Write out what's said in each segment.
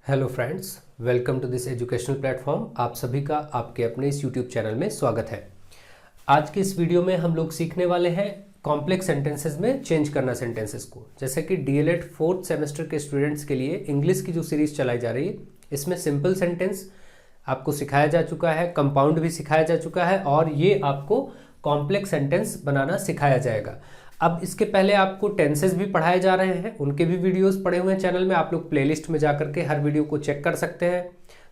Hello friends, welcome to this educational platform. आप सभी का आपके अपने इस यूट्यूब चैनल में स्वागत है। आज की इस वीडियो में हम लोग सीखने वाले हैं कॉम्प्लेक्स सेंटेंसेस में चेंज करना सेंटेंसेस को। जैसे कि डीएलएड फोर्थ सेमेस्टर के स्टूडेंट्स के लिए इंग्लिश की जो सीरीज चलाई जा रही है, इसमें सिंपल सेंटेंस आपको सिखाया जा चुका है, कंपाउंड भी सिखाया जा चुका है और ये आपको कॉम्प्लेक्स सेंटेंस बनाना सिखाया जाएगा। अब इसके पहले आपको टेंसेस भी पढ़ाए जा रहे हैं, उनके भी वीडियोस पड़े हुए हैं चैनल में। आप लोग प्लेलिस्ट में जाकर के हर वीडियो को चेक कर सकते हैं।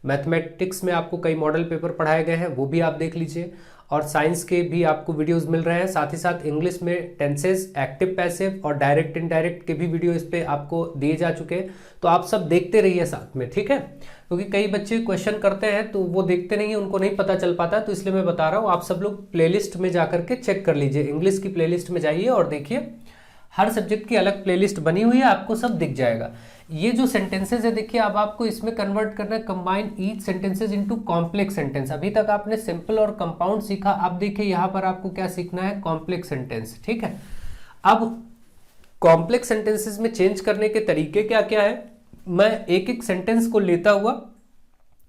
मैथमेटिक्स में आपको कई मॉडल पेपर पढ़ाए गए हैं, वो भी आप देख लीजिए। और साइंस के भी आपको वीडियोस मिल रहे हैं। साथ ही साथ इंग्लिश में टेंसेस, एक्टिव पैसिव और डायरेक्ट इनडायरेक्ट के भी वीडियो इस पे आपको दिए जा चुके हैं। तो आप सब देखते रहिए साथ में, ठीक है? क्योंकि कई बच्चे क्वेश्चन करते हैं तो वो देखते नहीं है, उनको नहीं पता चल पाता, तो इसलिए मैं बता रहा हूँ। आप सब लोग प्लेलिस्ट में जाकर के चेक कर लीजिए। इंग्लिश की प्लेलिस्ट में जाइए और देखिए, हर सब्जेक्ट की अलग प्लेलिस्ट बनी हुई है, आपको सब दिख जाएगा। ये जो सेंटेंसेस है, देखिए अब आपको इसमें कन्वर्ट करना है, combine each sentences into complex sentence. अभी तक आपने सिंपल और कंपाउंड सीखा, अब देखिए यहाँ पर आपको क्या सीखना है, कॉम्प्लेक्स सेंटेंस, ठीक है? अब कॉम्प्लेक्स सेंटेंसेस में चेंज करने के तरीके क्या क्या है, मैं एक एक सेंटेंस को लेता हुआ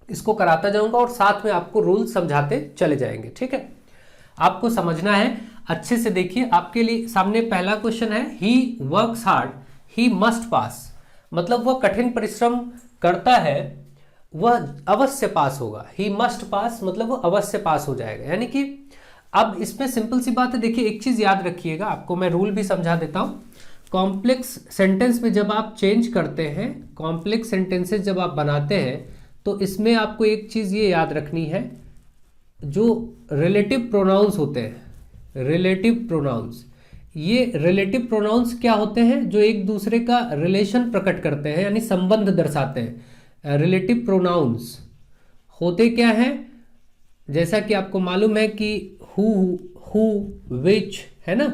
इसको कराता जाऊंगा और साथ में आपको रूल समझाते चले जाएंगे, ठीक है? आपको समझना है, अच्छे से देखिए। आपके लिए सामने पहला क्वेश्चन है, he works hard he must pass. मतलब वह कठिन परिश्रम करता है, वह अवश्य पास होगा। ही मस्ट पास मतलब वह अवश्य पास हो जाएगा। यानी कि अब इसमें सिंपल सी बात है, देखिए एक चीज याद रखिएगा, आपको मैं रूल भी समझा देता हूं। कॉम्प्लेक्स सेंटेंस में जब आप चेंज करते हैं, कॉम्प्लेक्स सेंटेंसेस जब आप बनाते हैं, तो इसमें आपको एक चीज ये याद रखनी है, जो रिलेटिव प्रोनाउंस होते हैं, रिलेटिव प्रोनाउंस, ये रिलेटिव प्रोनाउंस क्या होते हैं, जो एक दूसरे का रिलेशन प्रकट करते हैं, यानी संबंध दर्शाते हैं। रिलेटिव प्रोनाउंस होते क्या हैं, जैसा कि आपको मालूम है कि हु, विच, है ना,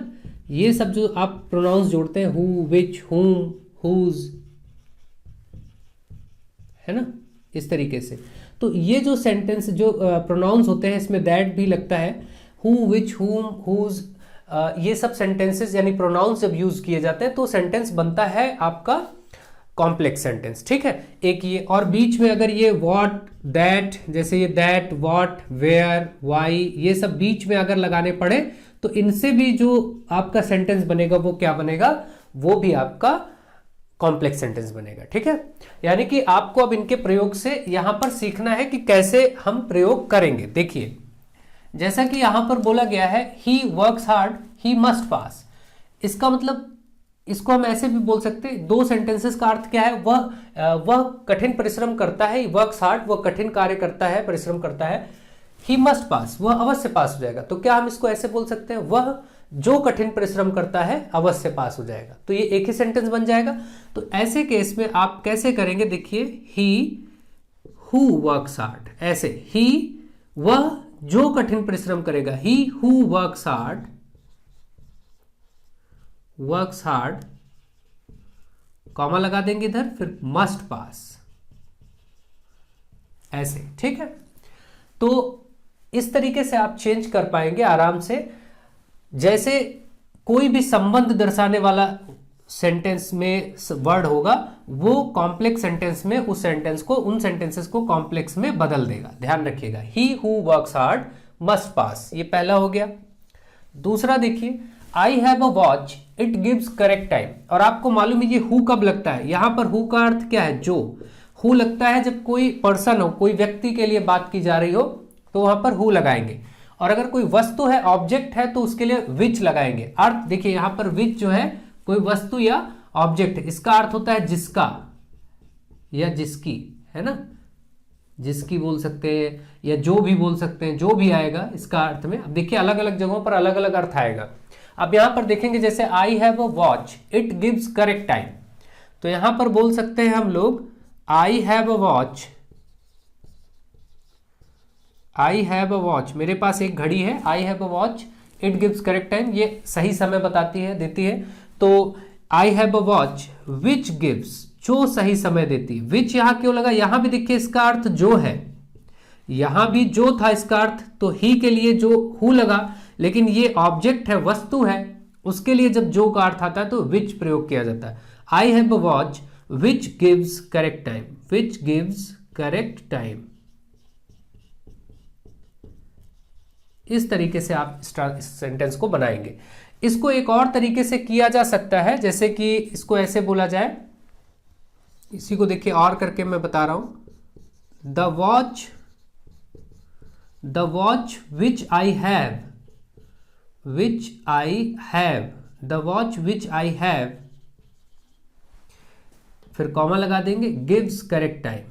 ये सब जो आप प्रोनाउंस जोड़ते हैं, हु, विच, हुम, हुज, है ना, इस तरीके से। तो ये जो सेंटेंस जो प्रोनाउंस होते हैं, इसमें दैट भी लगता है। हु, विच, हुम, हुज, ये सब सेंटेंसेस यानी प्रोनाउंस जब यूज किए जाते हैं तो सेंटेंस बनता है आपका कॉम्प्लेक्स सेंटेंस, ठीक है? एक ये, और बीच में अगर ये व्हाट, दैट, जैसे ये दैट, व्हाट, वेयर, वाई, ये सब बीच में अगर लगाने पड़े तो इनसे भी जो आपका सेंटेंस बनेगा वो क्या बनेगा, वो भी आपका कॉम्प्लेक्स सेंटेंस बनेगा, ठीक है? यानी कि आपको अब इनके प्रयोग से यहां पर सीखना है कि कैसे हम प्रयोग करेंगे। देखिए, जैसा कि यहां पर बोला गया है, he works hard he must pass. इसका मतलब, इसको हम ऐसे भी बोल सकते हैं, दो सेंटेंसेस का अर्थ क्या है, वह कठिन परिश्रम करता है, वर्क्स हार्ड, वह कठिन कार्य करता है, परिश्रम करता है। ही मस्ट पास, वह अवश्य पास हो जाएगा। तो क्या हम इसको ऐसे बोल सकते हैं, वह जो कठिन परिश्रम करता है अवश्य पास हो जाएगा। तो ये एक ही सेंटेंस बन जाएगा। तो ऐसे केस में आप कैसे करेंगे, देखिए, ही हु वर्क्स हार्ड, ऐसे, ही वह जो कठिन परिश्रम करेगा, he who works hard, comma लगा देंगे इधर, फिर मस्ट पास, ऐसे, ठीक है? तो इस तरीके से आप चेंज कर पाएंगे आराम से। जैसे कोई भी संबंध दर्शाने वाला सेंटेंस में वर्ड होगा, वो कॉम्प्लेक्स सेंटेंस में उस सेंटेंस को, उन सेंटेंसेस को कॉम्प्लेक्स में बदल देगा। ध्यान रखिएगा, he who works hard must pass, ये पहला हो गया। दूसरा देखिए, I have a watch it gives correct time. और आपको मालूम है ये हु कब लगता है, यहां पर हु का अर्थ क्या है, जो। हु लगता है जब कोई पर्सन हो, कोई व्यक्ति के लिए बात की जा रही हो, तो वहां पर हु लगाएंगे। और अगर कोई वस्तु है, ऑब्जेक्ट है, तो उसके लिए विच लगाएंगे। अर्थ देखिए, यहां पर विच जो है कोई वस्तु या ऑब्जेक्ट है, इसका अर्थ होता है जिसका या जिसकी, है ना, जिसकी बोल सकते हैं या जो भी बोल सकते हैं, जो भी आएगा इसका अर्थ में। अब देखिए अलग अलग जगहों पर अलग अलग अर्थ आएगा। अब यहां पर देखेंगे, जैसे I have a watch it gives correct time, तो यहां पर बोल सकते हैं हम लोग, I have a watch, I have a watch, मेरे पास एक घड़ी है, I have a watch it gives correct time, ये सही समय बताती है, देती है। तो I have a watch which gives, जो सही समय देती। विच यहां क्यों लगा, यहां भी देखिए इसका अर्थ जो है, यहां भी जो था इसका अर्थ, तो ही के लिए जो हु लगा, लेकिन ये ऑब्जेक्ट है, वस्तु है, उसके लिए जब जो का अर्थ आता है तो विच प्रयोग किया जाता है। I have a watch which gives correct time, which gives correct time. इस तरीके से आप इस सेंटेंस को बनाएंगे। इसको एक और तरीके से किया जा सकता है, जैसे कि इसको ऐसे बोला जाए, इसी को देखिए और करके मैं बता रहा हूं। The watch which I have, which I have, the watch which I have, फिर कॉमा लगा देंगे, गिव्स करेक्ट टाइम।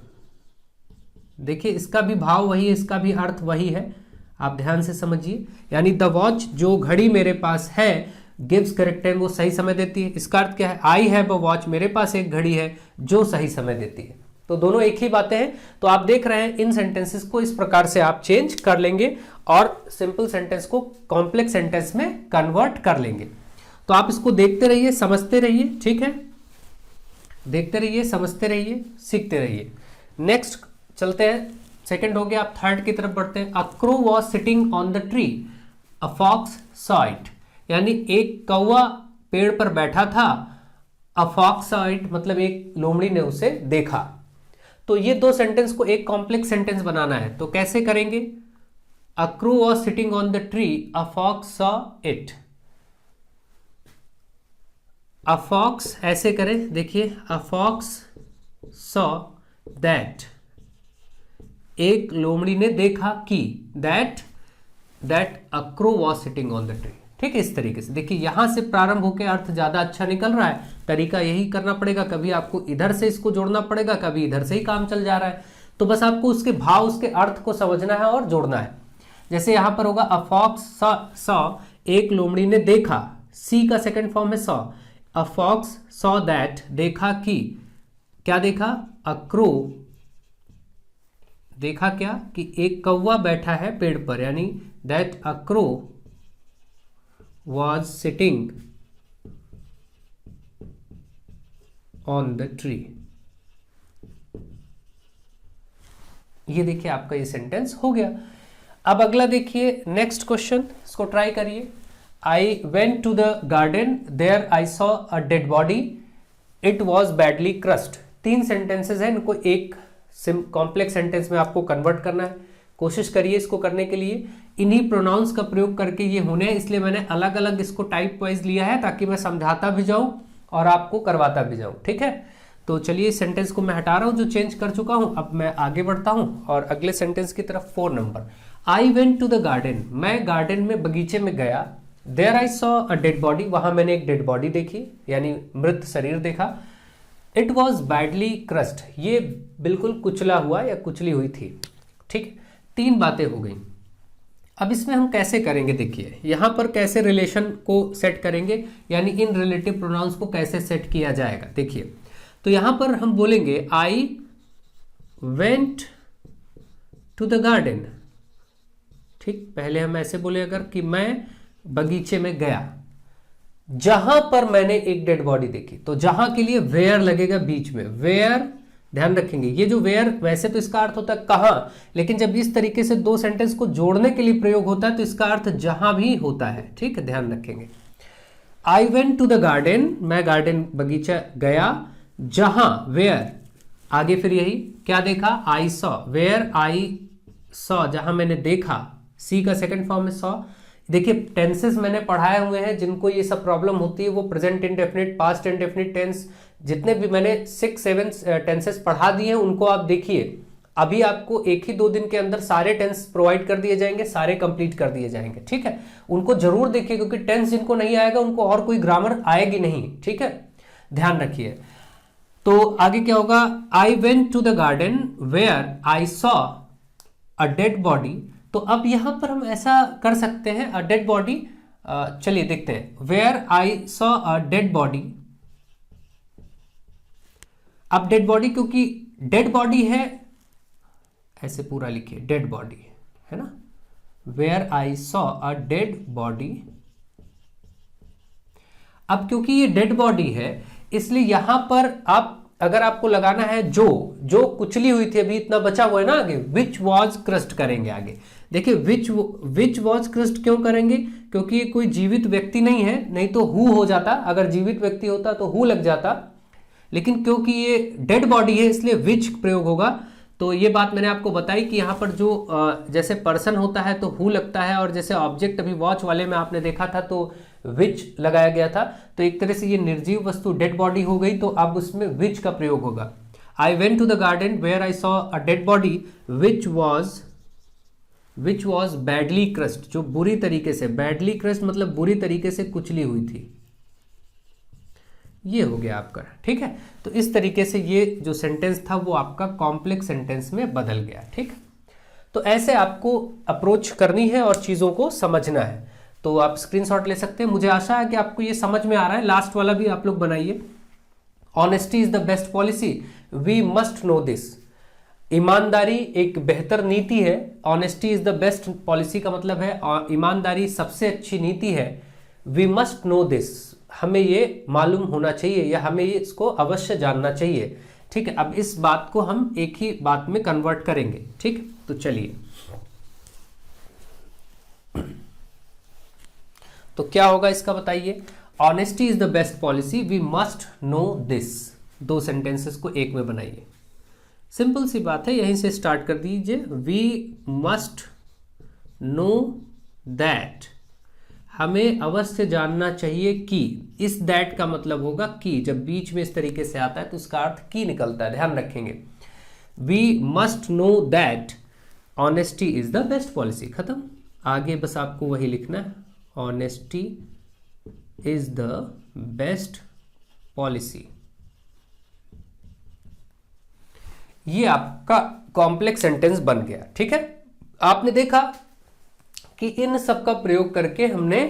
देखिए इसका भी भाव वही है, इसका भी अर्थ वही है, आप ध्यान से समझिए। यानी द वॉच, जो घड़ी मेरे पास है, गिव्स करेक्ट टाइम, वो सही समय देती है। इसका अर्थ क्या है, आई हैव अ वॉच, मेरे पास एक घड़ी है जो सही समय देती है। तो दोनों एक ही बातें हैं। तो आप देख रहे हैं इन सेंटेंसेस को इस प्रकार से आप चेंज कर लेंगे और सिंपल सेंटेंस को कॉम्प्लेक्स सेंटेंस में कन्वर्ट कर लेंगे। तो आप इसको देखते रहिए, समझते रहिए, ठीक है, देखते रहिए, समझते रहिए, सीखते रहिए। नेक्स्ट चलते हैं, सेकंड हो गया, आप थर्ड की तरफ बढ़ते हैं। A crow was sitting on the tree, a fox saw it, यानी एक कौवा पेड़ पर बैठा था, अ फॉक्स सॉ इट मतलब एक लोमड़ी ने उसे देखा। तो ये दो सेंटेंस को एक कॉम्प्लेक्स सेंटेंस बनाना है, तो कैसे करेंगे? A crow was sitting on the tree, a fox saw it. A fox ऐसे करें, देखिए, अ फॉक्स सॉ दैट, एक लोमड़ी ने देखा कि, that a crow was sitting on the tree. ठीक है, इस तरीके से देखिए यहां से प्रारंभ होकर अर्थ ज्यादा अच्छा निकल रहा है। तरीका यही करना पड़ेगा, कभी आपको इधर से इसको जोड़ना पड़ेगा, कभी इधर से ही काम चल जा रहा है। तो बस आपको उसके भाव, उसके अर्थ को समझना है और जोड़ना है। जैसे यहां पर होगा, अ फॉक्स सॉ, एक लोमड़ी ने देखा, सी का सेकंड फॉर्म है saw. A fox saw that, देखा कि, क्या देखा? अ क्रो, देखा क्या? कि एक कौवा बैठा है पेड़ पर, यानी that a crow was sitting on the tree. ये देखिए आपका ये सेंटेंस हो गया। अब अगला देखिए, नेक्स्ट क्वेश्चन, इसको ट्राई करिए। I went to the garden, there I saw a dead body, it was badly crushed. 3 sentences हैं, इनको एक कॉम्प्लेक्स सेंटेंस में आपको कन्वर्ट करना है। कोशिश करिए इसको करने के लिए। इन्हीं प्रोनाउंस का प्रयोग करके ये होने हैं, इसलिए मैंने अलग अलग इसको टाइप वाइज लिया है, ताकि मैं समझाता भी जाऊं और आपको करवाता भी जाऊं। ठीक है, तो चलिए इस सेंटेंस को मैं हटा रहा हूं जो चेंज कर चुका हूं। अब मैं आगे बढ़ता हूं और अगले सेंटेंस की तरफ। 4 number, I went to the garden, मैं गार्डन में, बगीचे में गया। There I saw a dead body, वहां मैंने एक डेड बॉडी देखी, यानी मृत शरीर देखा। इट वॉज बैडली क्रस्ड, ये बिल्कुल कुचला हुआ या कुचली हुई थी। ठीक, 3 बातें हो गई। अब इसमें हम कैसे करेंगे, देखिए यहां पर कैसे रिलेशन को सेट करेंगे, यानी इन रिलेटिव प्रोनाउंस को कैसे सेट किया जाएगा। देखिए, तो यहां पर हम बोलेंगे I went to the garden. ठीक, पहले हम ऐसे बोले अगर कि मैं बगीचे में गया, जहां पर मैंने एक डेड बॉडी देखी। तो जहां के लिए वेयर लगेगा बीच में, वेयर, ध्यान रखेंगे। ये जो वेयर, वैसे तो इसका अर्थ होता है कहां, लेकिन जब इस तरीके से 2 सेंटेंस को जोड़ने के लिए प्रयोग होता है तो इसका अर्थ जहां भी होता है। ठीक है, ध्यान रखेंगे। I went to the garden, मैं गार्डन, बगीचा गया, जहां, वेयर, आगे फिर यही, क्या देखा? I saw, where I saw, जहां मैंने देखा, सी का सेकंड फॉर्म है सॉ। देखिए टेंसेस मैंने पढ़ाए हुए हैं, जिनको ये सब प्रॉब्लम होती है वो present indefinite, past indefinite tense, जितने भी मैंने 6-7 टेंसेस पढ़ा दिए हैं उनको आप देखिए। अभी आपको 1 ही 2 दिन के अंदर सारे टेंस प्रोवाइड कर दिए जाएंगे, सारे कंप्लीट कर दिए जाएंगे। ठीक है, उनको जरूर देखिए, क्योंकि टेंस जिनको नहीं आएगा उनको और कोई ग्रामर आएगी नहीं। ठीक है, ध्यान रखिए। तो आगे क्या होगा? I went to the garden where I saw a dead body. तो अब यहां पर हम ऐसा कर सकते हैं, अ डेड बॉडी, चलिए देखते हैं, where I saw a dead body. अब डेड बॉडी, क्योंकि डेड बॉडी है, ऐसे पूरा लिखिए, डेड बॉडी है ना, where I saw a dead body. अब क्योंकि ये डेड बॉडी है, इसलिए यहां पर आप, अगर आपको लगाना है जो कुचली हुई थी, अभी इतना बचा हुआ है ना, आगे विच वॉज क्रस्ट करेंगे। आगे देखिए, विच वॉज क्रस्ट क्यों करेंगे? क्योंकि ये कोई जीवित व्यक्ति नहीं है, नहीं तो हु हो जाता, अगर जीवित व्यक्ति होता तो हु लग जाता, लेकिन क्योंकि ये डेड बॉडी है इसलिए विच प्रयोग होगा। तो ये बात मैंने आपको बताई कि यहाँ पर जो जैसे पर्सन होता है तो हु लगता है, और जैसे ऑब्जेक्ट अभी वॉच वाले में आपने देखा था तो विच लगाया गया था। तो एक तरह से ये निर्जीव वस्तु डेड बॉडी हो गई, तो अब उसमें विच का प्रयोग होगा। I went to the garden where I saw a dead body which was badly crushed, जो बुरी तरीके से, बैडली क्रस्ड मतलब बुरी तरीके से कुचली हुई थी। ये हो गया आपका, ठीक है। तो इस तरीके से ये जो सेंटेंस था वो आपका कॉम्प्लेक्स सेंटेंस में बदल गया, ठीक। तो ऐसे आपको अप्रोच करनी है और चीज़ों को समझना है। तो आप स्क्रीनशॉट ले सकते हैं। मुझे आशा है कि आपको ये समझ में आ रहा है। लास्ट वाला भी आप लोग बनाइए। Honesty is the best policy, we must know this. ईमानदारी एक बेहतर नीति है। Honesty is the best policy का मतलब है ईमानदारी सबसे अच्छी नीति है। वी मस्ट नो दिस, हमें ये मालूम होना चाहिए या हमें इसको अवश्य जानना चाहिए, ठीक है। अब इस बात को हम एक ही बात में कन्वर्ट करेंगे, ठीक। तो चलिए, तो क्या होगा इसका बताइए। Honesty is the best policy, we must know this. दो सेंटेंसेस को एक में बनाइए। सिंपल सी बात है, यहीं से स्टार्ट कर दीजिए। वी मस्ट नो दैट, हमें अवश्य जानना चाहिए कि। इस दैट का मतलब होगा कि, जब बीच में इस तरीके से आता है तो उसका अर्थ की निकलता है, ध्यान रखेंगे। We must know that honesty is the best policy, खत्म। आगे बस आपको वही लिखना है, honesty is the best policy. ये आपका कॉम्प्लेक्स सेंटेंस बन गया, ठीक है। आपने देखा कि इन सब का प्रयोग करके हमने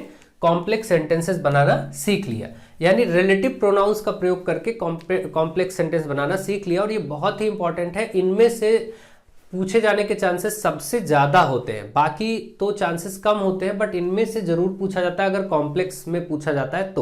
कॉम्प्लेक्स सेंटेंसेस बनाना सीख लिया, यानी रिलेटिव प्रोनाउंस का प्रयोग करके कॉम्प्लेक्स सेंटेंस बनाना सीख लिया। और ये बहुत ही इंपॉर्टेंट है। इनमें से पूछे जाने के चांसेस सबसे ज्यादा होते हैं, बाकी तो चांसेस कम होते हैं, बट इनमें से जरूर पूछा जाता है अगर कॉम्प्लेक्स में पूछा जाता है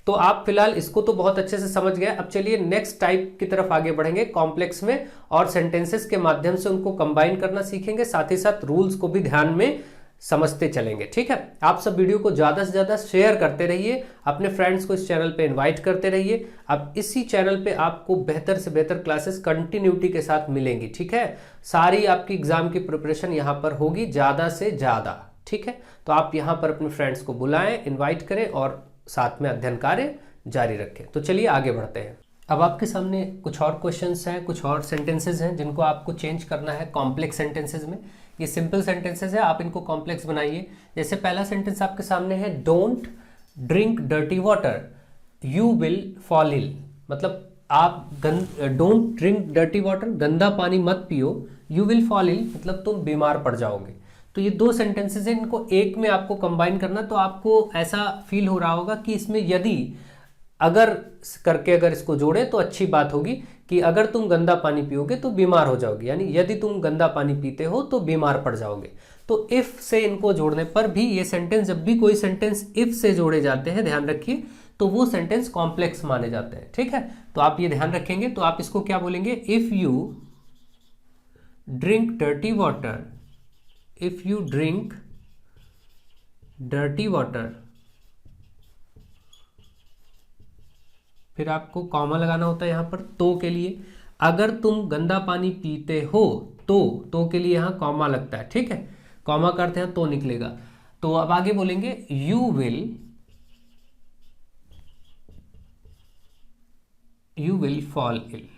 तो आप फिलहाल इसको तो बहुत अच्छे से समझ गए। अब चलिए नेक्स्ट टाइप की तरफ आगे बढ़ेंगे कॉम्प्लेक्स में, और सेंटेंसेस के माध्यम से उनको कंबाइन करना सीखेंगे, साथ ही साथ रूल्स को भी ध्यान में समझते चलेंगे, ठीक है। आप सब वीडियो को ज़्यादा से ज़्यादा शेयर करते रहिए, अपने फ्रेंड्स को इस चैनल पे इनवाइट करते रहिए। अब इसी चैनल पे आपको बेहतर से बेहतर क्लासेस कंटिन्यूटी के साथ मिलेंगी, ठीक है। सारी आपकी एग्जाम की प्रिपरेशन यहाँ पर होगी ज़्यादा से ज़्यादा, ठीक है। तो आप यहाँ पर अपने फ्रेंड्स को बुलाएं, इन्वाइट करें और साथ में अध्ययन कार्य जारी रखें। तो चलिए आगे बढ़ते हैं। अब आपके सामने कुछ और क्वेश्चंस हैं, कुछ और सेंटेंसेस हैं जिनको आपको चेंज करना है कॉम्प्लेक्स सेंटेंसेस में। ये सिंपल सेंटेंसेस है, आप इनको कॉम्प्लेक्स बनाइए। जैसे पहला सेंटेंस आपके सामने है, don't drink dirty water, you will fall ill. मतलब आप डोंट ड्रिंक डर्टी वाटर, गंदा पानी मत पियो, यू विल फॉल इल मतलब तुम बीमार पड़ जाओगे। तो ये दो सेंटेंसेस हैं, इनको एक में आपको कंबाइन करना। तो आपको ऐसा फील हो रहा होगा कि इसमें यदि अगर करके अगर इसको जोड़े तो अच्छी बात होगी कि अगर तुम गंदा पानी पियोगे तो बीमार हो जाओगे, यानी यदि तुम गंदा पानी पीते हो तो बीमार पड़ जाओगे। तो इफ से इनको जोड़ने पर भी ये सेंटेंस, जब भी कोई सेंटेंस इफ से जोड़े जाते हैं, ध्यान रखिए, तो वो सेंटेंस कॉम्प्लेक्स माने जाते हैं, ठीक है। तो आप ये ध्यान रखेंगे। तो आप इसको क्या बोलेंगे, if you drink dirty water, if you drink dirty water, फिर आपको कॉमा लगाना होता है यहाँ पर तो के लिए। अगर तुम गंदा पानी पीते हो तो के लिए यहाँ कॉमा लगता है, ठीक है। कॉमा करते हैं तो निकलेगा। तो अब आगे बोलेंगे, यू विल फॉल इल,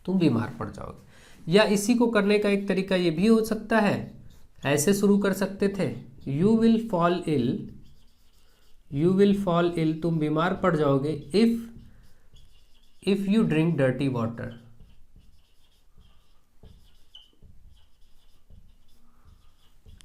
तुम बीमार पड़ जाओगे। या इसी को करने का एक तरीका ये भी हो सकता है, ऐसे शुरू कर सकते थे, you will fall ill, you will fall ill, तुम बीमार पड़ जाओगे, if you drink dirty water.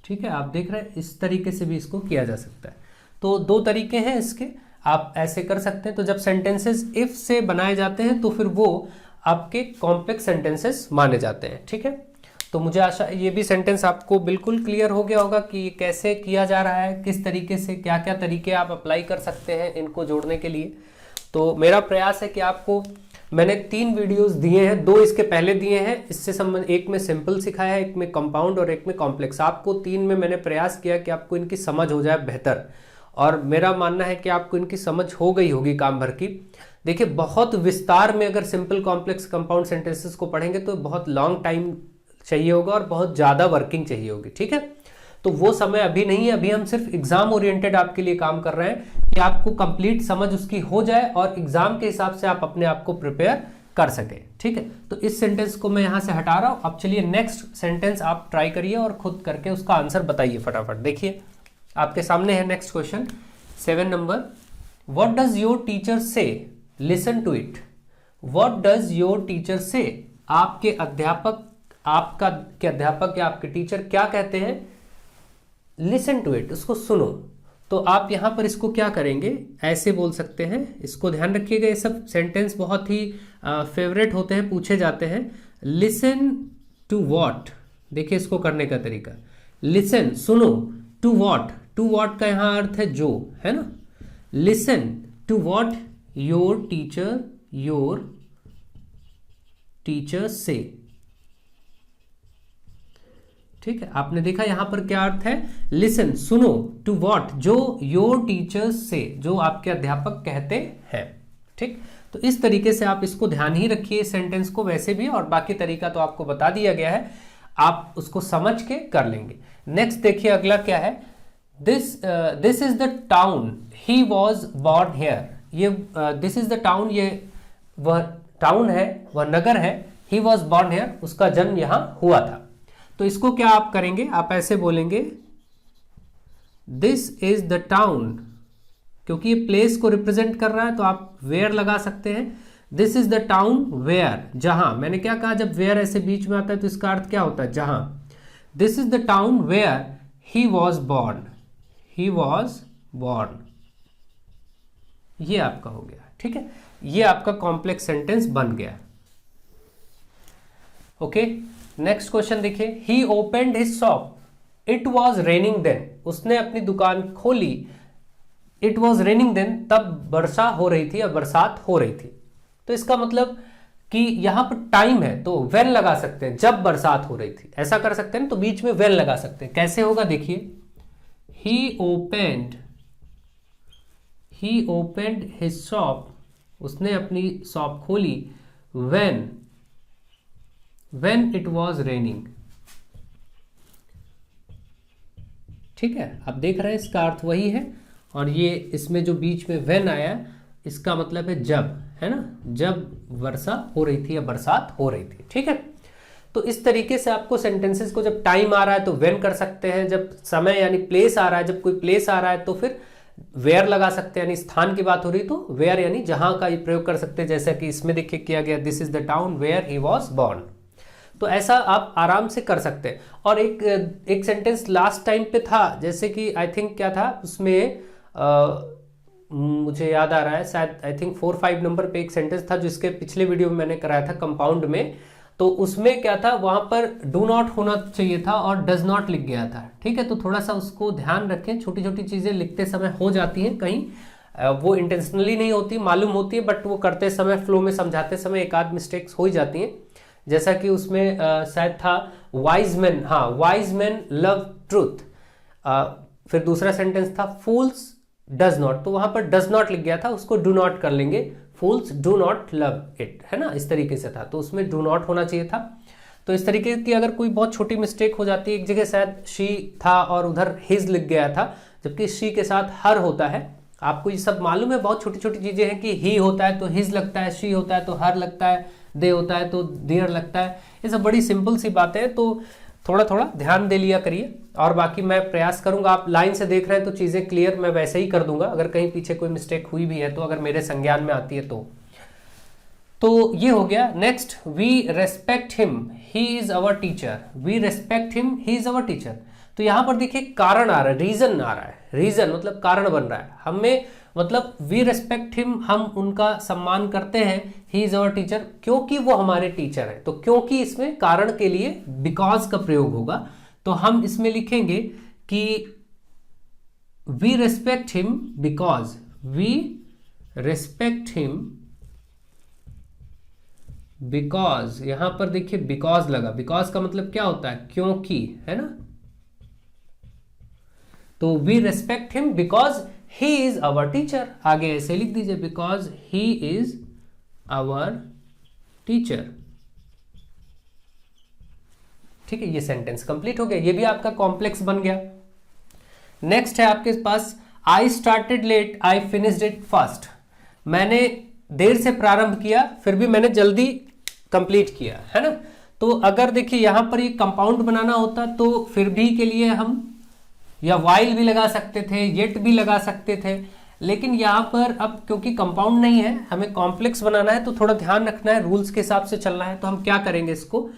ठीक है, आप देख रहे हैं, इस तरीके से भी इसको किया जा सकता है। तो दो तरीके हैं इसके, आप ऐसे कर सकते हैं। तो जब सेंटेंसेस इफ से बनाए जाते हैं तो फिर वो आपके कॉम्प्लेक्स सेंटेंसेस माने जाते हैं, ठीक है। तो मुझे आशा ये भी सेंटेंस आपको बिल्कुल क्लियर हो गया होगा कि कैसे किया जा रहा है, किस तरीके से, क्या क्या तरीके आप अप्लाई कर सकते हैं इनको जोड़ने के लिए। तो मेरा प्रयास है कि आपको, मैंने 3 वीडियोस दिए हैं, 2 इसके पहले दिए हैं, इससे संबंध, एक में सिंपल सिखाया है, एक में कंपाउंड और एक में कॉम्प्लेक्स। आपको 3 में मैंने प्रयास किया कि आपको इनकी समझ हो जाए बेहतर। और मेरा मानना है कि आपको इनकी समझ हो गई होगी काम भर की। देखिए बहुत विस्तार में अगर सिंपल कॉम्प्लेक्स कंपाउंड सेंटेंसेस को पढ़ेंगे तो बहुत लॉन्ग टाइम चाहिए होगा और बहुत ज़्यादा वर्किंग चाहिए होगी, ठीक है। तो वो समय अभी नहीं है, अभी हम सिर्फ एग्जाम ओरिएंटेड आपके लिए काम कर रहे हैं कि आपको कंप्लीट समझ उसकी हो जाए और एग्जाम के हिसाब से आप अपने आप को प्रिपेयर कर सके, ठीक है। तो इस सेंटेंस को मैं यहां से हटा रहा हूं। अब चलिए नेक्स्ट सेंटेंस आप ट्राई करिए और खुद करके उसका आंसर बताइए फटाफट। देखिए आपके सामने है next question 7 number. What does your teacher say, listen to it. What does your teacher say, आपके अध्यापक, आपका के अध्यापक या आपके टीचर क्या कहते हैं, लिसन टू इट, उसको सुनो। तो आप यहां पर इसको क्या करेंगे, ऐसे बोल सकते हैं, इसको ध्यान रखिएगा, ये सब सेंटेंस बहुत ही फेवरेट होते हैं, पूछे जाते हैं। लिसन टू व्हाट, देखिए इसको करने का तरीका, लिसन सुनो, टू व्हाट, टू व्हाट का यहां अर्थ है जो, है ना। Listen to what your teacher से, ठीक है। आपने देखा यहां पर क्या अर्थ है, लिसन सुनो, टू व्हाट जो योर टीचर्स से, जो आपके अध्यापक कहते हैं, ठीक। तो इस तरीके से आप इसको ध्यान ही रखिए सेंटेंस को, वैसे भी, और बाकी तरीका तो आपको बता दिया गया है, आप उसको समझ के कर लेंगे। नेक्स्ट देखिए अगला क्या है, this is the town he was born hair. ये दिस इज द टाउन, ये वह टाउन है, वह नगर है, ही वॉज बॉर्न हेयर, उसका जन्म यहां हुआ था। तो इसको क्या आप करेंगे, आप ऐसे बोलेंगे दिस इज द टाउन, क्योंकि ये प्लेस को रिप्रेजेंट कर रहा है तो आप वेयर लगा सकते हैं। This is the town where, जहां, मैंने क्या कहा, जब वेयर ऐसे बीच में आता है तो इसका अर्थ क्या होता है, जहां। This is the town where he was born, he was born, ये आपका हो गया, ठीक है। ये आपका कॉम्प्लेक्स सेंटेंस बन गया। ओके, नेक्स्ट क्वेश्चन देखिए, he opened his shop, it was raining then, उसने अपनी दुकान खोली, इट वॉज रेनिंग देन, तब वर्षा हो रही थी या बरसात हो रही थी। तो इसका मतलब कि यहां पर टाइम है तो वेन लगा सकते हैं, जब बरसात हो रही थी, ऐसा कर सकते हैं, तो बीच में वेन लगा सकते हैं। कैसे होगा देखिए, ही ओपेंड हिज शॉप, उसने अपनी शॉप खोली, when it was raining, ठीक है। आप देख रहे हैं इसका अर्थ वही है, और ये इसमें जो बीच में when आया इसका मतलब है जब, है ना, जब वर्षा हो रही थी या बरसात हो रही थी, ठीक है। तो इस तरीके से आपको सेंटेंसेस को, जब टाइम आ रहा है तो when कर सकते हैं, जब समय यानी प्लेस आ रहा है, जब कोई प्लेस आ रहा है तो फिर वेयर लगा सकते हैं, यानी स्थान की बात हो रही तो वेयर यानी जहां का ये प्रयोग कर सकते हैं, जैसा कि इसमें देखिए किया गया, this is the town where he was born. तो ऐसा आप आराम से कर सकते हैं। और एक सेंटेंस लास्ट टाइम पे था, जैसे कि आई थिंक क्या था उसमें, मुझे याद आ रहा है, शायद आई थिंक 4-5 नंबर पे एक सेंटेंस था, जिसके पिछले वीडियो में मैंने कराया था कंपाउंड में। तो उसमें क्या था, वहां पर डू नॉट होना चाहिए था और डज नॉट लिख गया था, ठीक है। तो थोड़ा सा उसको ध्यान रखें, छोटी छोटी चीजें लिखते समय हो जाती हैं, कहीं वो इंटेंशनली नहीं होती, मालूम होती है, बट वो करते समय, फ्लो में समझाते समय एक आध मिस्टेक्स हो ही जाती हैं। जैसा कि उसमें शायद था वाइज मैन, हाँ, वाइज मैन लव ट्रूथ। फिर दूसरा सेंटेंस था फूल्स डज नॉट, तो वहां पर डज नॉट लिख गया था, उसको डू नॉट कर लेंगे, फूल्स डू नॉट लव इट, है ना, इस तरीके से था, तो उसमें डू नॉट होना चाहिए था। तो इस तरीके की अगर कोई बहुत छोटी मिस्टेक हो जाती है, एक जगह शायद शी था और उधर हिज लिख गया था, जबकि शी के साथ हर होता है। आपको ये सब मालूम है, बहुत छोटी छोटी चीजें हैं कि ही होता है तो हिज लगता है, शी होता है तो हर लगता है, दे होता है तो देयर लगता है। ये सब बड़ी सिंपल सी बातें हैं, तो थोड़ा थोड़ा ध्यान दे लिया करिए। और बाकी मैं प्रयास करूंगा, आप लाइन से देख रहे हैं तो चीजें क्लियर मैं वैसे ही कर दूंगा, अगर कहीं पीछे कोई मिस्टेक हुई भी है तो, अगर मेरे संज्ञान में आती है तो ये हो गया। Next, we respect him, he is our teacher, we respect him, he is our teacher. तो यहां पर देखिए कारण आ रहा है, रीजन आ रहा है, रीजन मतलब कारण बन रहा है, हमें मतलब वी रेस्पेक्ट हिम, हम उनका सम्मान करते हैं, ही इज अवर टीचर, क्योंकि वो हमारे टीचर है। तो क्योंकि इसमें कारण के लिए बिकॉज का प्रयोग होगा, तो हम इसमें लिखेंगे कि we respect him because, we respect him because, यहां पर देखिए बिकॉज लगा, बिकॉज का मतलब क्या होता है, क्योंकि, है ना। तो we respect him because he is our teacher, आगे ऐसे लिख दीजिए, because he is our teacher. ठीक है, ये सेंटेंस कंप्लीट हो गया, ये भी आपका कॉम्प्लेक्स बन गया। नेक्स्ट है आपके पास I started late I finished it fast. मैंने देर से प्रारंभ किया फिर भी मैंने जल्दी कंप्लीट किया, है ना। तो अगर देखिए यहां पर ये कंपाउंड बनाना होता तो फिर भी के लिए हम या वाइल भी लगा सकते थे, येट भी लगा सकते थे, लेकिन यहां पर अब क्योंकि कंपाउंड नहीं है, हमें कॉम्प्लेक्स बनाना है तो थोड़ा ध्यान रखना है, रूल्स के हिसाब से चलना है। तो हम क्या करेंगे, इसको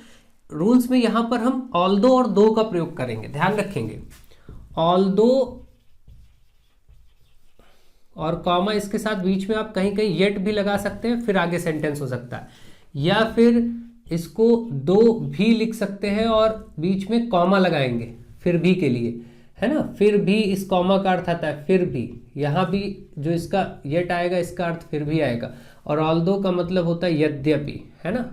रूल्स में यहां पर हम ऑल्दो और दो का प्रयोग करेंगे, ध्यान रखेंगे। ऑल्दो और कॉमा, इसके साथ बीच में आप कहीं कहीं येट भी लगा सकते हैं, फिर आगे सेंटेंस हो सकता है, या फिर इसको दो भी लिख सकते हैं और बीच में कॉमा लगाएंगे फिर भी के लिए, है ना। फिर भी इस कॉमा का अर्थ आता है फिर भी, यहां भी जो इसका येट आएगा इसका अर्थ फिर भी आएगा, और ऑल्दो का मतलब होता है यद्यपि, है ना।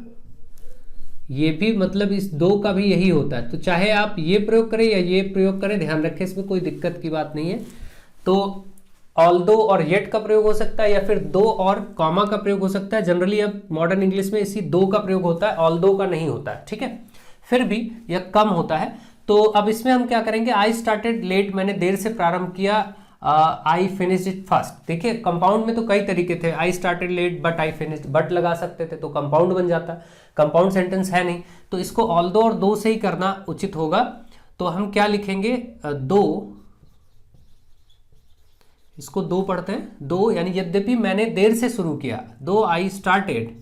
ये भी मतलब इस दो का भी यही होता है, तो चाहे आप ये प्रयोग करें या ये प्रयोग करें, ध्यान रखें, इसमें कोई दिक्कत की बात नहीं है। तो ऑल्दो और येट का प्रयोग हो सकता है या फिर दो और कॉमा का प्रयोग हो सकता है। जनरली अब मॉडर्न इंग्लिश में इसी दो का प्रयोग होता है, ऑल्दो का नहीं होता है, ठीक है। फिर भी यह कम होता है। तो अब इसमें हम क्या करेंगे, आई स्टार्टेड लेट, मैंने देर से प्रारंभ किया, आई फिनिश्ड इट फास्ट। देखिए कंपाउंड में तो कई तरीके थे, I started late but I finished, but लगा सकते थे तो कंपाउंड बन जाता, कंपाउंड सेंटेंस है नहीं, तो इसको ऑल्दो और दो से ही करना उचित होगा। तो हम क्या लिखेंगे, दो, इसको दो पढ़ते हैं, दो यानी यद्यपि मैंने देर से शुरू किया, दो आई स्टार्टेड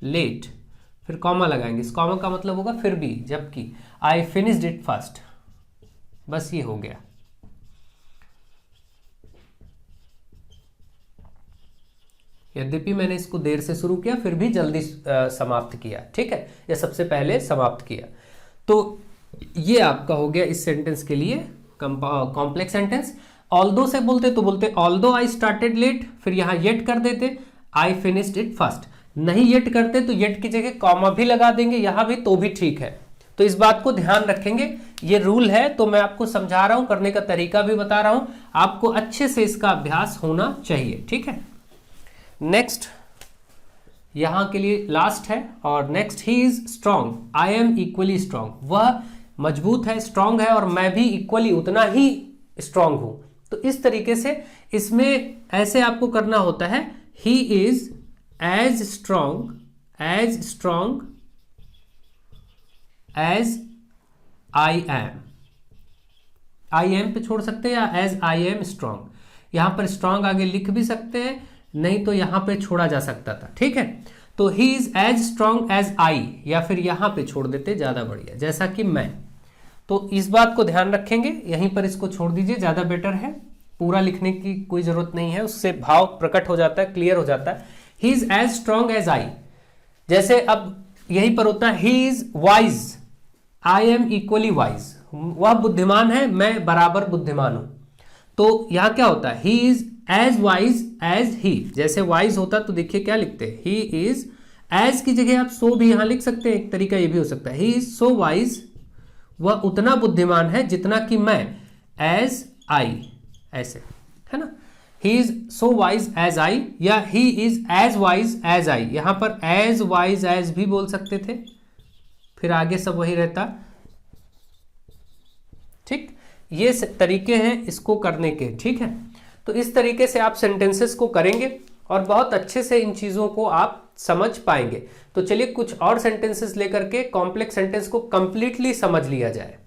लेट, फिर कॉमा लगाएंगे, इस कॉमा का मतलब होगा फिर भी, जबकि आई फिनिश्ड इट फास्ट, बस ये हो गया। यद्यपि मैंने इसको देर से शुरू किया फिर भी जल्दी समाप्त किया, ठीक है, या सबसे पहले समाप्त किया। तो ये आपका हो गया इस सेंटेंस के लिए कॉम्प्लेक्स सेंटेंस। ऑल्दो से बोलते तो बोलते ऑल्दो आई स्टार्टेड लेट, फिर यहां येट कर देते, आई फिनिश्ड इट फास्ट। नहीं येट करते तो येट की जगह कॉमा भी लगा देंगे यहां भी, तो भी ठीक है। तो इस बात को ध्यान रखेंगे, ये रूल है, तो मैं आपको समझा रहा हूं, करने का तरीका भी बता रहा हूं, आपको अच्छे से इसका अभ्यास होना चाहिए, ठीक है। नेक्स्ट यहां के लिए लास्ट है, और next, he is strong, I am equally strong, वह मजबूत है, स्ट्रांग है, और मैं भी इक्वली उतना ही स्ट्रांग हूं। तो इस तरीके से इसमें ऐसे आपको करना होता है, he is as strong as I am पे छोड़ सकते हैं, या एज आई एम स्ट्रांग। यहां पर स्ट्रांग आगे लिख भी सकते हैं, नहीं तो यहां पे छोड़ा जा सकता था, ठीक है। तो he is as strong as I, या फिर यहां पे छोड़ देते, ज्यादा बढ़िया, जैसा कि मैं। तो इस बात को ध्यान रखेंगे, यहीं पर इसको छोड़ दीजिए, ज्यादा बेटर है, पूरा लिखने की कोई जरूरत नहीं है, उससे भाव प्रकट हो जाता है, क्लियर हो जाता है। He is as strong as I, जैसे अब यहीं पर होता है, he is wise, I am equally wise, वह बुद्धिमान है, मैं बराबर बुद्धिमान हूं। तो यहां क्या होता है, he is as wise as he, जैसे वाइज होता तो देखिए क्या लिखते हैं, ही इज, एज की जगह आप सो भी यहां लिख सकते हैं, एक तरीका ये भी हो सकता है, ही इज सो वाइज, वह उतना बुद्धिमान है जितना कि मैं, एज आई, ऐसे, है ना। He is so wise as I, या he is as wise as I, यहां पर एज वाइज एज भी बोल सकते थे, फिर आगे सब वही रहता, ठीक। ये तरीके हैं इसको करने के, ठीक है। तो इस तरीके से आप सेंटेंसेस को करेंगे और बहुत अच्छे से इन चीजों को आप समझ पाएंगे। तो चलिए कुछ और सेंटेंसेस लेकर के कॉम्प्लेक्स सेंटेंस को कंप्लीटली समझ लिया जाए।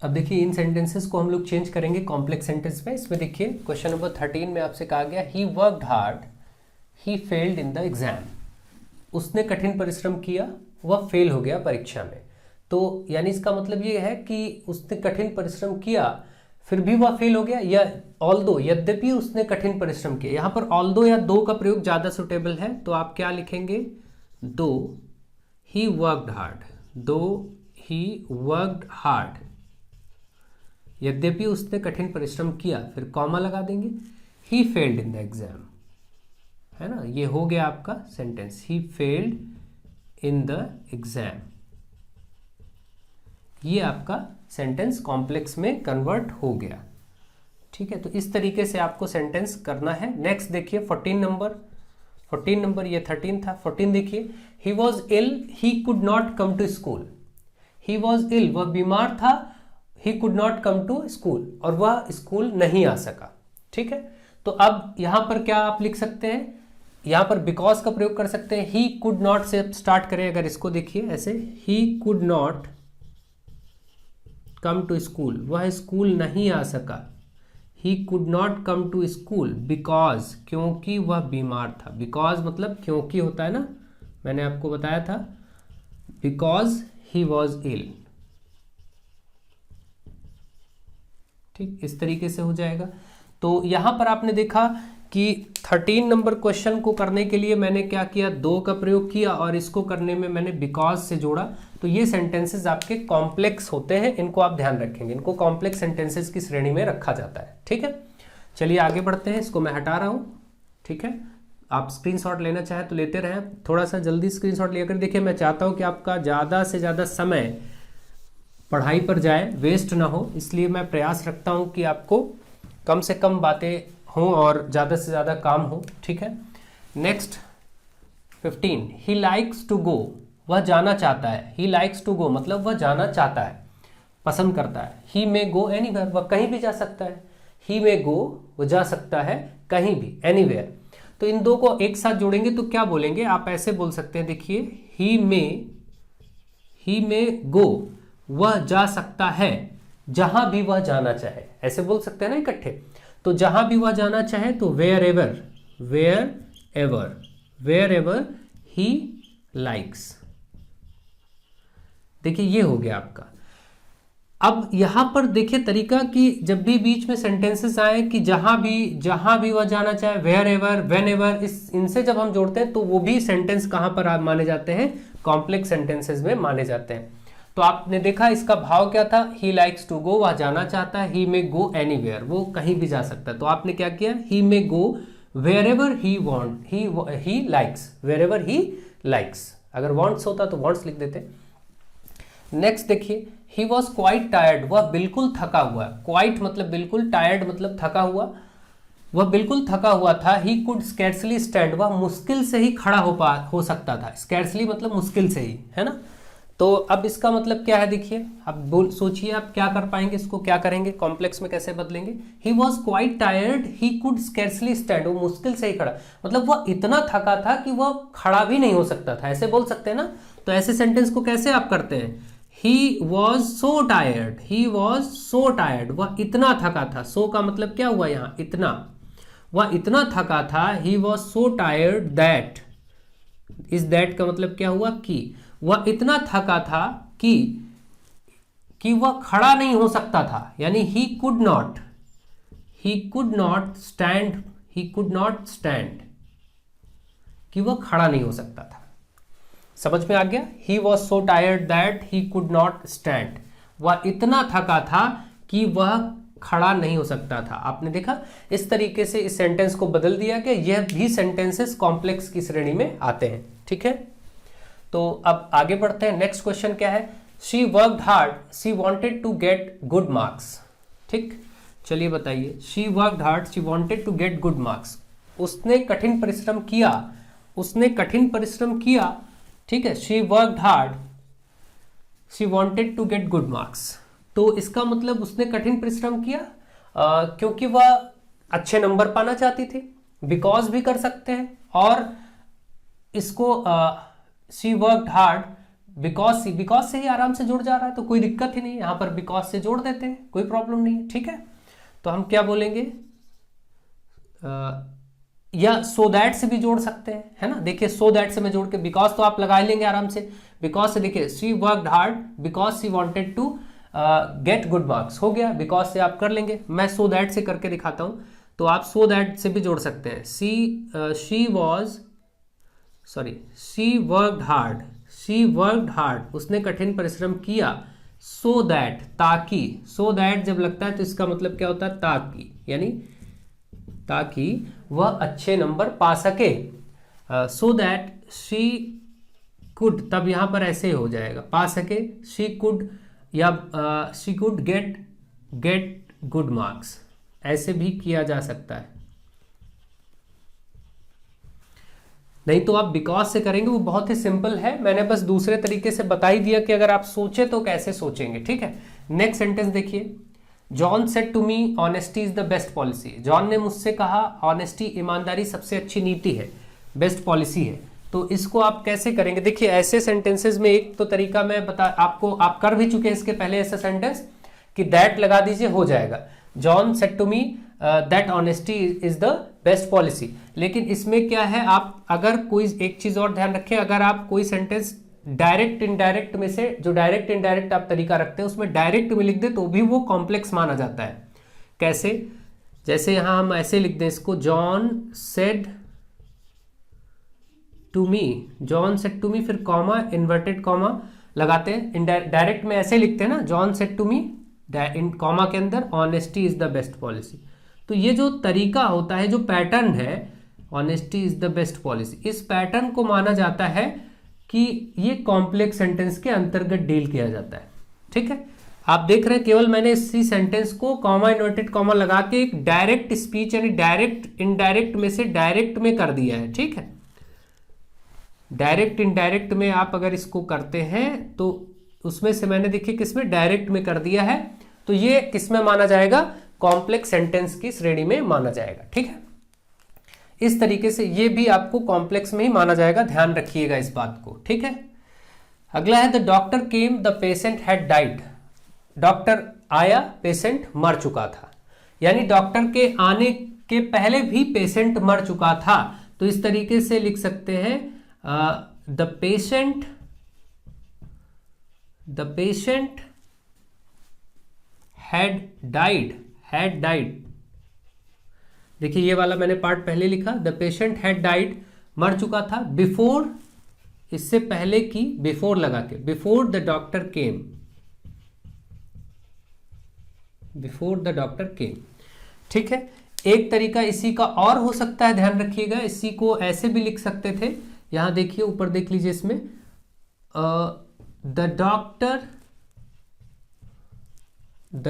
अब देखिए इन सेंटेंसेस को हम लोग चेंज करेंगे कॉम्प्लेक्स सेंटेंस में। इसमें देखिए क्वेश्चन नंबर 13 में आपसे कहा गया, he worked hard, he failed in the exam. उसने कठिन परिश्रम किया, वह फेल हो गया परीक्षा में। तो यानी इसका मतलब ये है कि उसने कठिन परिश्रम किया फिर भी वह फेल हो गया, या ऑल्दो, यद्यपि उसने कठिन परिश्रम किया। यहां पर ऑल्दो या दो का प्रयोग ज्यादा सुटेबल है, तो आप क्या लिखेंगे, दो ही वर्कड हार्ड, दो ही वर्कड हार्ड, यद्यपि उसने कठिन परिश्रम किया, फिर कॉमा लगा देंगे, he failed in the exam, है ना। ये हो गया आपका sentence, he failed in the exam. ये आपका सेंटेंस कॉम्प्लेक्स में कन्वर्ट हो गया। ठीक है, तो इस तरीके से आपको सेंटेंस करना है। नेक्स्ट देखिए 14 नंबर, ये 13 था। 14 देखिए, he was ill, he could not come to school. He was ill, वह बीमार था, he could not come to school, और वह स्कूल नहीं आ सका। ठीक है, तो अब यहां पर क्या आप लिख सकते हैं, यहां पर बिकॉज का प्रयोग कर सकते हैं। ही कुड नॉट से स्टार्ट करें, अगर इसको देखिए ऐसे, he could not come to school, वह स्कूल नहीं आ सका। He could not come to school because, क्योंकि वह बीमार था। बिकॉज मतलब क्योंकि होता है ना, मैंने आपको बताया था, बिकॉज ही वॉज इल। ठीक, इस तरीके से हो जाएगा। तो यहां पर आपने देखा कि 13 नंबर क्वेश्चन को करने के लिए मैंने क्या किया, दो का प्रयोग किया, और इसको करने में मैंने बिकॉज से जोड़ा। तो ये सेंटेंसेस आपके कॉम्प्लेक्स होते हैं, इनको आप ध्यान रखेंगे, इनको कॉम्प्लेक्स सेंटेंसेस की श्रेणी में रखा जाता है। ठीक है, चलिए आगे बढ़ते हैं, इसको मैं हटा रहा हूं। ठीक है, आप स्क्रीनशॉट लेना चाहे तो लेते रहें, थोड़ा सा जल्दी स्क्रीनशॉट लेकर देखिए। मैं चाहता हूं कि आपका ज़्यादा से ज़्यादा समय पढ़ाई पर जाए, वेस्ट ना हो, इसलिए मैं प्रयास रखता हूं कि आपको कम से कम बातें हों और ज़्यादा से ज़्यादा काम हो। ठीक है, next 15, he likes to go, वह जाना चाहता है। ही लाइक्स टू गो मतलब वह जाना चाहता है, पसंद करता है। ही मे गो एनीवेयर, वह कहीं भी जा सकता है। ही मे गो, वह जा सकता है कहीं भी, एनीवेयर। तो इन दो को एक साथ जोड़ेंगे तो क्या बोलेंगे, आप ऐसे बोल सकते हैं, देखिए, ही मे गो, वह जा सकता है जहां भी वह जाना चाहे, ऐसे बोल सकते हैं ना इकट्ठे। तो जहां भी वह जाना चाहे, तो वेयर एवर ही लाइक्स। देखिए ये हो गया आपका। अब यहां पर देखिए तरीका कि जब भी बीच में सेंटेंसेस आए कि जहां भी वह जाना चाहे, वेयर एवर, वेन एवर, इनसे जब हम जोड़ते हैं तो वो भी सेंटेंस कहां पर माने जाते हैं, कॉम्प्लेक्स सेंटेंसेस में माने जाते हैं। तो आपने देखा इसका भाव क्या था, ही लाइक्स टू गो, वह जाना चाहता है। ही मे गो एनीवेयर, वो कहीं भी जा सकता है। तो आपने क्या किया, he may go wherever he want, he likes, wherever he likes. अगर वॉन्ट्स होता तो वॉन्ट्स लिख देते। नेक्स्ट देखिए, ही वॉज क्वाइट टायर्ड, वह बिल्कुल थका हुआ। क्वाइट मतलब बिल्कुल, टायर्ड मतलब थका हुआ, वह बिल्कुल थका हुआ था। ही कुड स्कैर्सली स्टैंड, वह मुश्किल से ही खड़ा हो सकता था। स्कैर्सली मतलब मुश्किल से ही, है ना। तो अब इसका मतलब क्या है, देखिए, अब सोचिए आप क्या कर पाएंगे, इसको क्या करेंगे, कॉम्प्लेक्स में कैसे बदलेंगे। He was quite tired, he could scarcely stand, वो मुश्किल से ही खड़ा, मतलब वह इतना थका था कि वह खड़ा भी नहीं हो सकता था, ऐसे बोल सकते हैं ना। तो ऐसे सेंटेंस को कैसे आप करते हैं, ही वॉज सो टायर्ड, वह इतना थका था। सो का मतलब क्या हुआ यहाँ, इतना, वह इतना थका था। He was so tired that, इस दैट का मतलब क्या हुआ, कि वह इतना थका था कि वह खड़ा नहीं हो सकता था, यानी ही कुड नॉट स्टैंड, कि वह खड़ा नहीं हो सकता था। समझ में आ गया, he was so tired that he could not stand, वह इतना थका था कि वह खड़ा नहीं हो सकता था। आपने देखा, इस तरीके से इस सेंटेंस को बदल दिया गया। यह भी सेंटेंसेस कॉम्प्लेक्स की श्रेणी में आते हैं। ठीक है, तो अब आगे बढ़ते हैं। नेक्स्ट क्वेश्चन क्या है, she worked hard, she wanted to get good marks. ठीक, चलिए बताइए, she worked hard, she wanted to get good marks, उसने कठिन परिश्रम किया, ठीक है। She worked hard, she wanted to get good marks, तो इसका मतलब उसने कठिन परिश्रम किया क्योंकि वह अच्छे नंबर पाना चाहती थी। बिकॉज भी कर सकते हैं, और इसको शी वर्कड हार्ड बिकॉज से ही आराम से जुड़ जा रहा है, तो कोई दिक्कत ही नहीं, यहां पर बिकॉज से जोड़ देते हैं, कोई प्रॉब्लम नहीं है। ठीक है, तो हम क्या बोलेंगे, या सो दैट से भी जोड़ सकते हैं, है ना। देखिए सो दैट से मैं जोड़ के, बिकॉज तो आप लगा लेंगे आराम से, बिकॉज से देखिए she worked hard because she wanted to get good marks, हो गया। बिकॉज से आप कर लेंगे, मैं सो दैट से करके दिखाता हूं, तो आप सो दैट से भी जोड़ सकते हैं। शी वर्कड हार्ड, उसने कठिन परिश्रम किया। सो दैट, ताकि, सो दैट जब लगता है तो इसका मतलब क्या होता है, ताकि, यानी ताकि वह अच्छे नंबर पा सके। सो दैट शी कुड, तब यहां पर ऐसे हो जाएगा, पा सके। शी कुड या she could get good marks, ऐसे भी किया जा सकता है। नहीं तो आप बिकॉज से करेंगे, वो बहुत ही सिंपल है, मैंने बस दूसरे तरीके से बता ही दिया कि अगर आप सोचे तो कैसे सोचेंगे, ठीक है। नेक्स्ट सेंटेंस देखिए, John said to me honesty is the best policy. John ने मुझसे कहा ऑनेस्टी, ईमानदारी सबसे अच्छी नीति है, बेस्ट पॉलिसी है। तो इसको आप कैसे करेंगे, देखिए ऐसे सेंटेंसेस में एक तो तरीका मैं बता आपको, आप कर भी चुके हैं इसके पहले ऐसा सेंटेंस कि दैट लगा दीजिए, हो जाएगा। John said to me that honesty is the best policy. लेकिन इसमें क्या है, आप अगर कोई एक चीज और ध्यान रखें, अगर आप कोई सेंटेंस डायरेक्ट इनडायरेक्ट में से, जो डायरेक्ट इनडायरेक्ट आप तरीका रखते हैं उसमें डायरेक्ट में लिख दे तो भी वो कॉम्प्लेक्स माना जाता है। कैसे, जैसे यहां हम ऐसे लिख दें इसको, John said to me, John said to me, फिर कॉमा, इन्वर्टेड कॉमा लगाते हैं। डायरेक्ट में ऐसे लिखते हैं ना, जॉन सेड टू मी, इन कॉमा के अंदर honesty is the best policy. तो ये जो तरीका होता है, जो पैटर्न है, honesty is the best policy, इस पैटर्न को माना जाता है कि ये कॉम्प्लेक्स सेंटेंस के अंतर्गत डील किया जाता है, ठीक है। आप देख रहे हैं केवल मैंने इसी सेंटेंस को कॉमा, इन्वर्टेड कॉमा लगा के एक डायरेक्ट स्पीच यानी डायरेक्ट इनडायरेक्ट में से डायरेक्ट में कर दिया है, ठीक है। डायरेक्ट इनडायरेक्ट में आप अगर इसको करते हैं तो उसमें से मैंने देखिए किसमें, डायरेक्ट में कर दिया है, तो ये किसमें माना जाएगा, कॉम्प्लेक्स सेंटेंस की श्रेणी में माना जाएगा, ठीक है। इस तरीके से ये भी आपको कॉम्प्लेक्स में ही माना जाएगा, ध्यान रखिएगा इस बात को, ठीक है। अगला है the doctor came the patient had died. Doctor आया, पेशेंट मर चुका था, यानी डॉक्टर के आने के पहले भी पेशेंट मर चुका था। तो इस तरीके से लिख सकते हैं द पेशेंट हैड डाइड। देखिए ये वाला मैंने पार्ट पहले लिखा, द पेशेंट हैड डाइड, मर चुका था, बिफोर, इससे पहले की, बिफोर लगा के, before the doctor came, before the doctor केम, ठीक है। एक तरीका इसी का और हो सकता है, ध्यान रखिएगा, इसी को ऐसे भी लिख सकते थे, यहां देखिए ऊपर देख लीजिए इसमें, द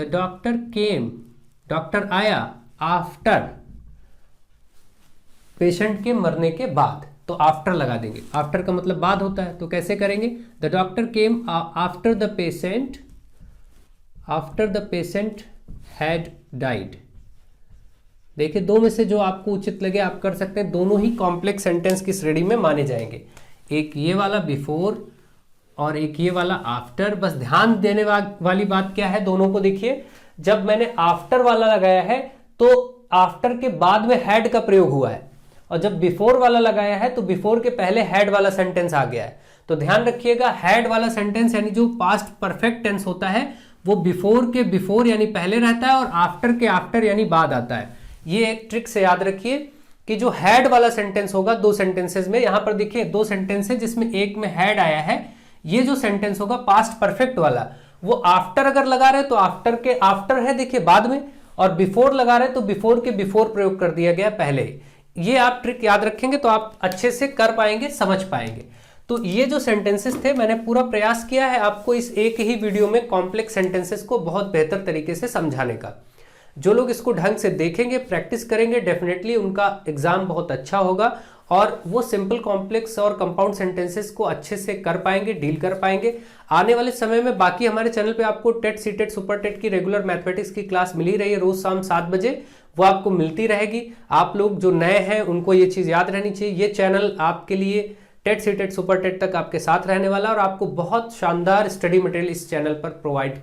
डॉक्टर केम, डॉक्टर आया आफ्टर, पेशेंट के मरने के बाद, तो आफ्टर लगा देंगे, आफ्टर का मतलब बाद होता है, तो कैसे करेंगे, the doctor came after the patient had died. देखिए दो में से जो आपको उचित लगे आप कर सकते हैं, दोनों ही कॉम्प्लेक्स सेंटेंस की श्रेणी में माने जाएंगे, एक ये वाला बिफोर और एक ये वाला आफ्टर। बस ध्यान देने वाली बात क्या है, दोनों को देखिए, जब मैंने आफ्टर वाला लगाया है तो आफ्टर के बाद में हैड का प्रयोग हुआ है, और जब बिफोर वाला लगाया है तो बिफोर के पहले हैड वाला सेंटेंस आ गया है। तो ध्यान रखिएगा, हैड वाला सेंटेंस यानी जो पास्ट परफेक्ट टेंस होता है वो बिफोर के बिफोर यानी पहले रहता है, और आफ्टर के आफ्टर यानी बाद आता है। ये एक ट्रिक से याद रखिए कि जो हैड वाला सेंटेंस होगा, दो सेंटेंसेस में, यहां पर देखिए दो सेंटेंस है जिसमें एक में हैड आया है, ये जो सेंटेंस होगा पास्ट परफेक्ट वाला, वो आफ्टर अगर लगा रहे तो आफ्टर के आफ्टर है, देखिए बाद में, और बिफोर लगा रहे तो बिफोर के बिफोर प्रयोग कर दिया गया पहले। ये आप ट्रिक याद रखेंगे तो आप अच्छे से कर पाएंगे, समझ पाएंगे। तो ये जो सेंटेंसेस थे, मैंने पूरा प्रयास किया है आपको इस एक ही वीडियो में कॉम्प्लेक्स सेंटेंसेस को बहुत बेहतर तरीके से समझाने का। जो लोग इसको ढंग से देखेंगे, प्रैक्टिस करेंगे, डेफिनेटली उनका एग्जाम बहुत अच्छा होगा, और वो सिंपल, कॉम्प्लेक्स और कंपाउंड सेंटेंसेस को अच्छे से कर पाएंगे, डील कर पाएंगे। आने वाले समय में बाकी हमारे चैनल पे आपको टेट, सीटेट, सुपर टेट की रेगुलर मैथमेटिक्स की क्लास मिली रही है, रोज शाम 7 बजे वो आपको मिलती रहेगी। आप लोग जो नए हैं उनको ये चीज़ याद रहनी चाहिए, ये चैनल आपके लिए टेट, सीटेट, सुपर टेट तक आपके साथ रहने वाला, और आपको बहुत शानदार स्टडी मटेरियल इस चैनल पर प्रोवाइड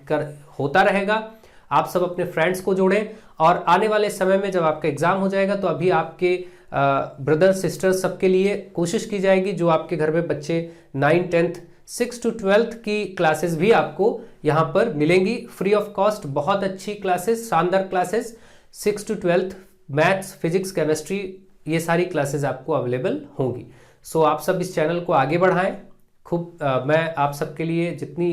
होता रहेगा। आप सब अपने फ्रेंड्स को जोड़ें, और आने वाले समय में जब आपका एग्जाम हो जाएगा तो अभी आपके ब्रदर्स, सिस्टर्स सबके लिए कोशिश की जाएगी, जो आपके घर में बच्चे 9, 10th, 6 to 12th की क्लासेस भी आपको यहाँ पर मिलेंगी फ्री ऑफ कॉस्ट। बहुत अच्छी क्लासेस, शानदार classes, 6 to 12th maths, physics, chemistry, ये सारी क्लासेस आपको अवेलेबल होंगी। सो आप सब इस चैनल को आगे बढ़ाएं, खूब मैं आप सबके लिए जितनी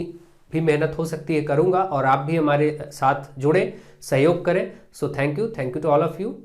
भी मेहनत हो सकती है करूँगा, और आप भी हमारे साथ जुड़ें, सहयोग करें। So thank you to all of you.